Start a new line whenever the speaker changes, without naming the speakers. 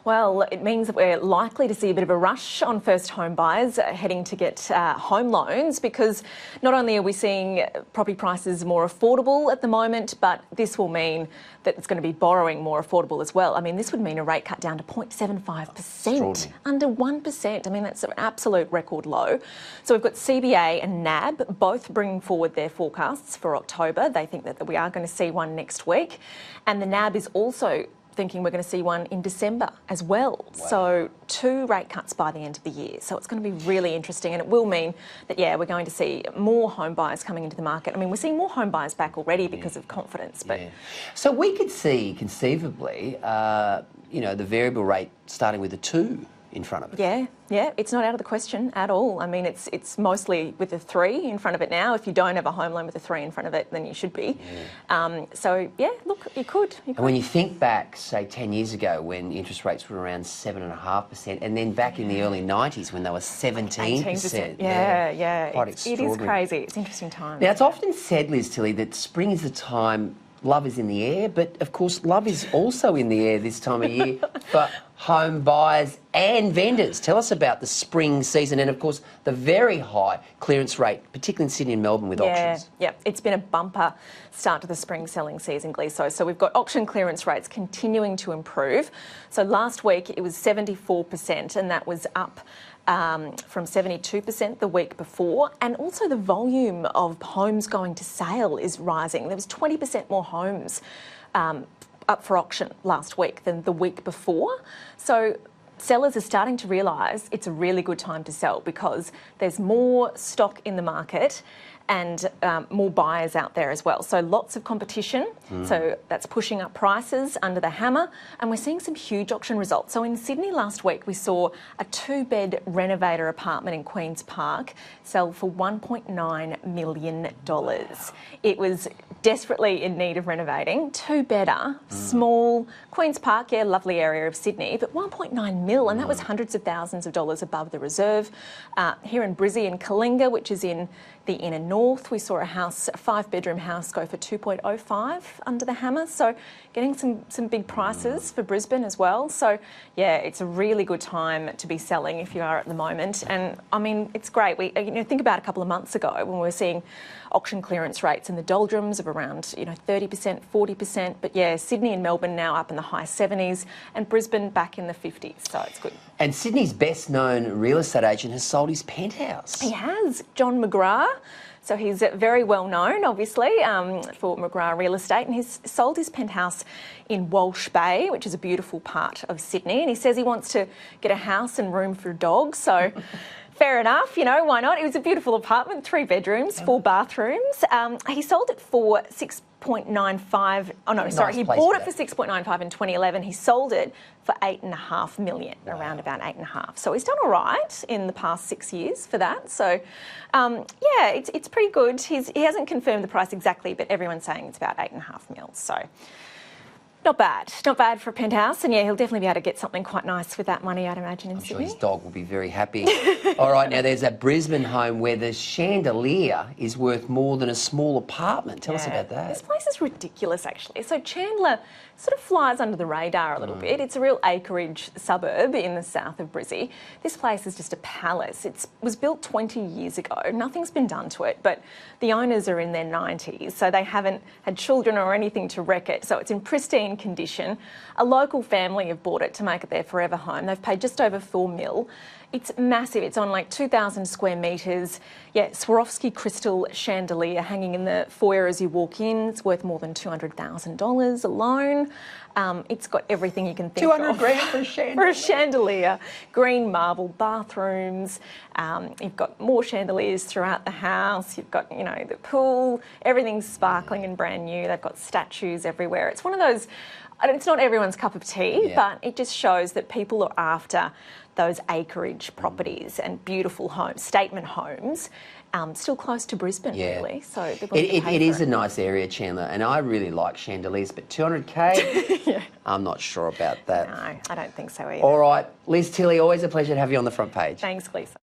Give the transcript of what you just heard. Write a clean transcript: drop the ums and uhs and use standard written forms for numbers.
Well, it means that we're likely to see a bit of a rush on first home buyers heading to get home loans, because not only are we seeing property prices more affordable at the moment, but this will mean that it's going to be borrowing more affordable as well. I mean, this would mean a rate cut down to 0.75%, under 1%. I mean, that's an absolute record low. So we've got CBA and NAB both bringing forward their forecasts for October. They think that we are going to see one next week. And the NAB is also thinking we're going to see one in December as well. Wow. So 2 rate cuts by the end of the year. So it's going to be really interesting, and it will mean that, yeah, we're going to see more home buyers coming into the market. I mean, we're seeing more home buyers back already because of confidence. But
so we could see conceivably, you know, the variable rate starting with a 2 in front of it. Yeah, it's not out of the question at all. I mean, it's mostly with a 3 in front of it now. If you don't have a home loan with a 3 in front of it, then you should be. So, yeah, look, you could. And when you think back, say, 10 years ago when interest rates were around 7.5%, and then back in the early 90s when they were 17%.
18%.
Quite
it
extraordinary.
is crazy. It's an interesting time.
Now, it's often said, Liz Tilley, that spring is the time love is in the air, but of course love is also in the air this time of year for home buyers and vendors. Tell us about the spring season and, of course, the very high clearance rate, particularly in Sydney and Melbourne with auctions.
Yeah, it's been a bumper start to the spring selling season, Gleeso. So we've got auction clearance rates continuing to improve. So last week it was 74%, and that was up from 72% the week before. And also the volume of homes going to sale is rising. There was 20% more homes up for auction last week than the week before. So sellers are starting to realise it's a really good time to sell because there's more stock in the market and more buyers out there as well. So lots of competition. So that's pushing up prices under the hammer. And we're seeing some huge auction results. So in Sydney last week, we saw a 2-bed renovator apartment in Queen's Park sell for $1.9 million. It was desperately in need of renovating. 2-bedder, small, Queen's Park, yeah, lovely area of Sydney, but 1.9 mil, and that was hundreds of thousands of dollars above the reserve. Here in Brizzy and Kalinga, which is in the inner north, we saw a 5-bedroom house go for 2.05 under the hammer. So getting some big prices for Brisbane as well. So yeah, it's a really good time to be selling if you are at the moment. And I mean, it's great. We think about a couple of months ago when we were seeing auction clearance rates in the doldrums of around 30%, 40%. But yeah, Sydney and Melbourne now up in the high 70s, and Brisbane back in the 50s. So it's good.
And Sydney's best-known real estate agent has sold his penthouse.
He has, John McGraw. So he's very well known, obviously, for McGraw Real Estate, and he's sold his penthouse in Walsh Bay, which is a beautiful part of Sydney. And he says he wants to get a house and room for dogs. So fair enough, why not? It was a beautiful apartment, 3 bedrooms, 4 bathrooms. He sold it for 6.95. Oh no, sorry, he bought it for 6.95 in 2011. He sold it for $8.5 million, around about 8.5. So he's done all right in the past 6 years for that. So yeah, it's pretty good. He hasn't confirmed the price exactly, but everyone's saying it's about 8.5 mil. So not bad for a penthouse. And yeah, he'll definitely be able to get something quite nice with that money, I'd imagine, in Sydney.
I'm sure his dog will be very happy. All right, now there's that Brisbane home where the chandelier is worth more than a small apartment. Tell us about that.
This place is ridiculous, actually. So Chandler sort of flies under the radar a little bit. It's a real acreage suburb in the south of Brizzy. This place is just a palace. It was built 20 years ago. Nothing's been done to it, but the owners are in their 90s, so they haven't had children or anything to wreck it. So it's in pristine condition. A local family have bought it to make it their forever home. They've paid just over $4 million. It's massive. It's on like 2,000 square metres. Yeah, Swarovski crystal chandelier hanging in the foyer as you walk in. It's worth more than $200,000 alone. It's got everything you can think of.
200 grand for a chandelier.
For a chandelier. Green marble bathrooms. You've got more chandeliers throughout the house. You've got, the pool. Everything's sparkling and brand new. They've got statues everywhere. It's one of those, it's not everyone's cup of tea, but it just shows that people are after those acreage properties and beautiful homes, statement homes, still close to Brisbane, really. So
it is a nice area, Chandler, and I really like chandeliers, but 200K, I'm not sure about that.
No, I don't think so either.
All right, Liz Tilley, always a pleasure to have you on the front page.
Thanks, Lisa.